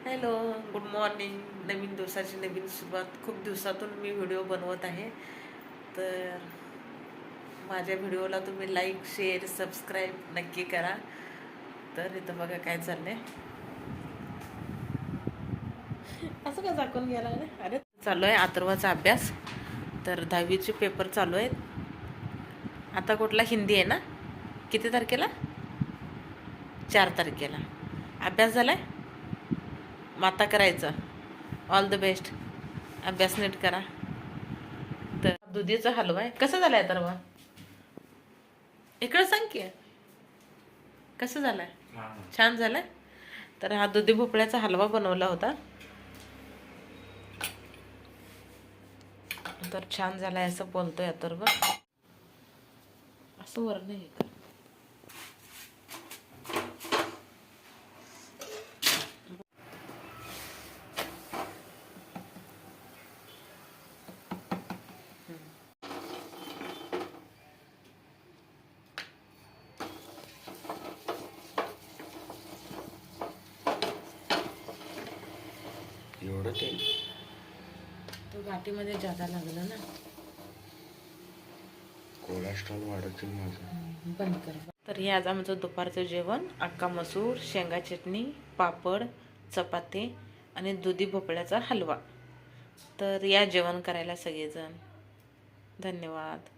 Hello, good morning. नवीन दिवसाची नवीन सुरुवात. खूप दिवसातून मी व्हिडिओ बनवत आहे. तर माझ्या व्हिडिओला तुम्ही लाईक, शेअर, सबस्क्राईब नक्की करा. तर इथं बघा काय चाललंय. असं का झाकून घ्यायला लागले? अरे चालू आहे अथर्वचा अभ्यास. तर 10वीचे पेपर चालू आहेत. आता कुठला हिंदी आहे ना? किती तारखेला? 4 तारखेला. अभ्यास झालाय? माता करायचं. All the best. अभ्यास नीट करा. तर दुधीचा हलवा आहे. कसं झालाय तर मग इकडं सांग की कसं झालाय? छान झालाय. तर हा दुधी भोपळ्याचा हलवा बनवला होता. तर छान झालाय असं बोलतोय अथर्व. असं वर नाही का? एवढं ते तो गाठीमध्ये जादा लागलं ना. कोलेस्ट्रॉल वाढतील माझं. बंद कर. तर हे आज आमचं दुपारचं जेवण. अक्का मसूर, शेंगा चटणी, पापड, चपाती आणि दुधी भोपळ्याचा हलवा. तर या जेवण करायला सगळेजण. धन्यवाद.